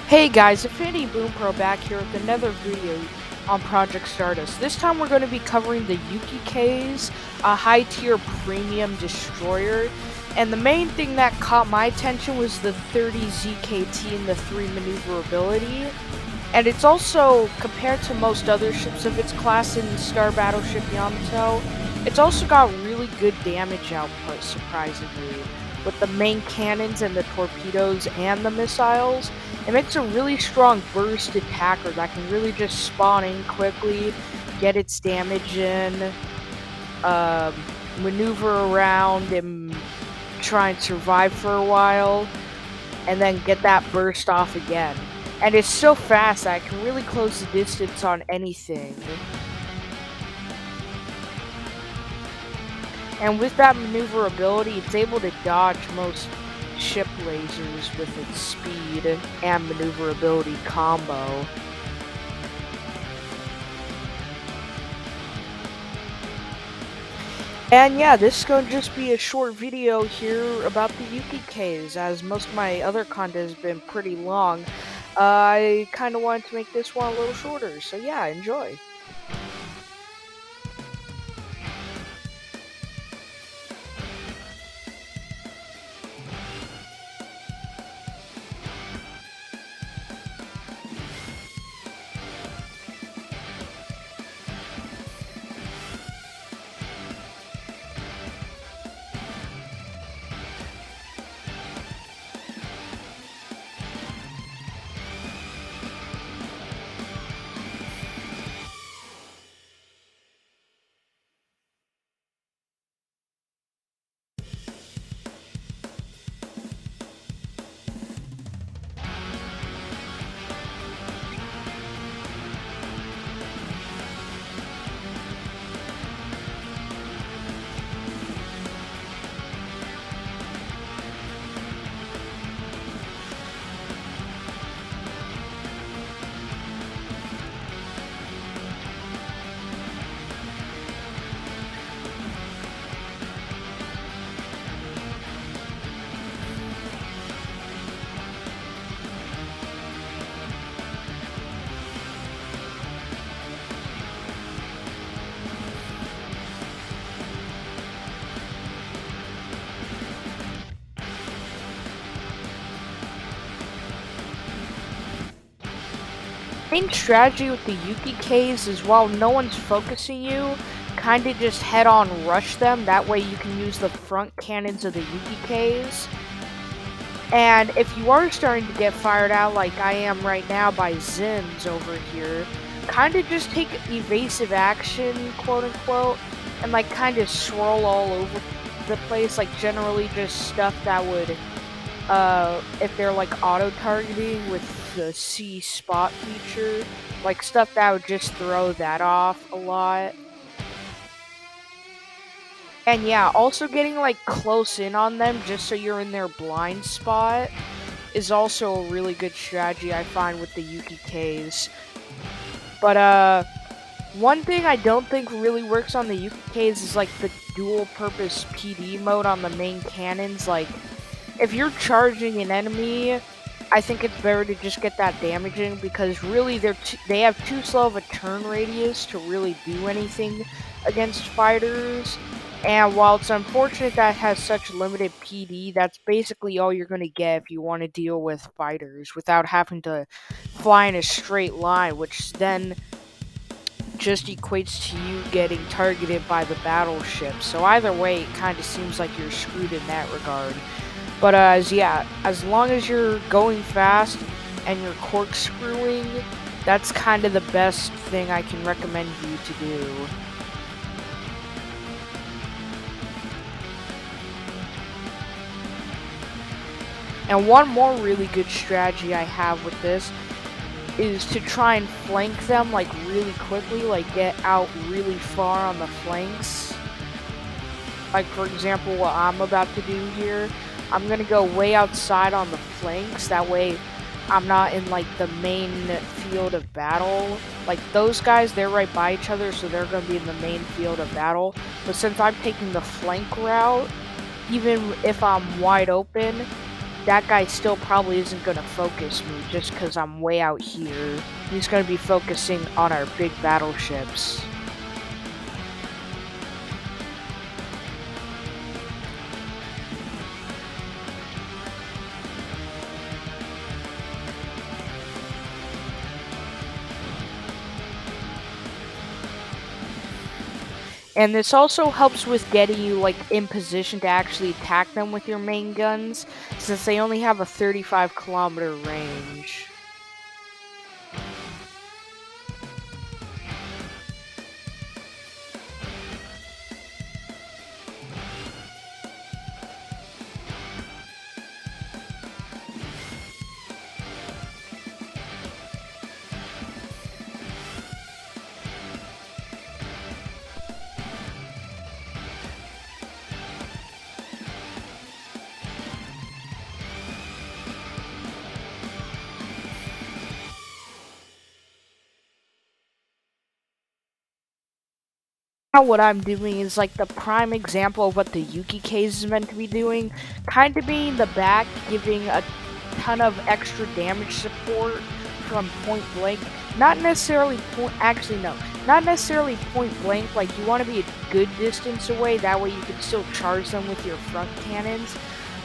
Hey guys, Infinity Boom Pro back here with another video on Project Stardust. This time we're going to be covering the Yukikaze, a high-tier premium destroyer. And the main thing that caught my attention was the 30 ZKT and the 3 maneuverability. And it's also, compared to most other ships of its class in Star Battleship Yamato, it's also got really good damage output, surprisingly. With the main cannons and the torpedoes and the missiles, it makes a really strong burst attacker that can really just spawn in quickly, get its damage in, um, maneuver around and try and survive for a while, and then get that burst off again. And it's so fast that it can really close the distance on anything. And with that maneuverability, it's able to dodge most ship lasers with its speed and maneuverability combo. And yeah, this is going to just be a short video here about the Yukikaze, as most of my other content has been pretty long. I kind of wanted to make this one a little shorter, so yeah, enjoy. Main strategy with the Yukikaze is while no one's focusing you, kinda just head-on rush them. That way you can use the front cannons of the Yukikaze. And if you are starting to get fired out like I am right now by Zins over here, kinda just take evasive action, quote-unquote, and like kinda swirl all over the place, like generally just stuff that would if they're like auto-targeting with the C spot feature, like stuff that would just throw that off a lot. And yeah, also getting like close in on them just so you're in their blind spot is also a really good strategy I find with the Yukikaze. But one thing I don't think really works on the Yukikaze is like the dual purpose PD mode on the main cannons. Like if you're charging an enemy, I think it's better to just get that damage in, because really they have too slow of a turn radius to really do anything against fighters. And while it's unfortunate that it has such limited PD, that's basically all you're going to get if you want to deal with fighters without having to fly in a straight line, which then just equates to you getting targeted by the battleship. So either way, it kind of seems like you're screwed in that regard. But as long as you're going fast and you're corkscrewing, that's kind of the best thing I can recommend you to do. And one more really good strategy I have with this is to try and flank them like really quickly, like get out really far on the flanks. Like for example, what I'm about to do here, I'm gonna go way outside on the flanks, that way I'm not in like the main field of battle. Like those guys, they're right by each other, so they're gonna be in the main field of battle. But since I'm taking the flank route, even if I'm wide open, that guy still probably isn't gonna focus me just because I'm way out here. He's gonna be focusing on our big battleships. And this also helps with getting you, like, in position to actually attack them with your main guns, since they only have a 35-kilometer range. Now what I'm doing is like the prime example of what the Yukikaze is meant to be doing, kind of being the back, giving a ton of extra damage support from point blank. Not necessarily actually no, not necessarily point blank, like you want to be a good distance away, that way you can still charge them with your front cannons,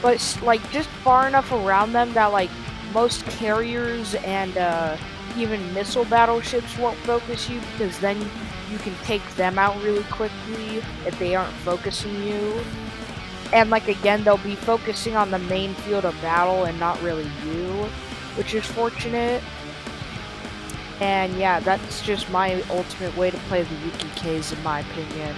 but like just far enough around them that like most carriers and even missile battleships won't focus you, because then you can take them out really quickly if they aren't focusing you. And like again, they'll be focusing on the main field of battle and not really you, which is fortunate. And yeah, that's just my ultimate way to play the Yukikaze in my opinion.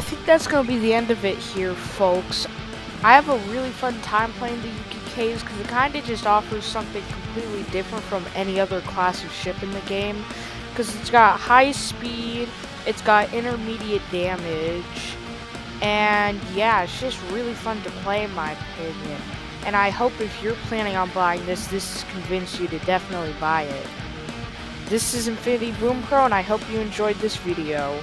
I think that's gonna be the end of it here, folks. I have a really fun time playing the Yukikaze because it kind of just offers something completely different from any other class of ship in the game. Because it's got high speed, it's got intermediate damage, and yeah, it's just really fun to play in my opinion. And I hope if you're planning on buying this, this convinced you to definitely buy it. This is Infinity Boom Pro, and I hope you enjoyed this video.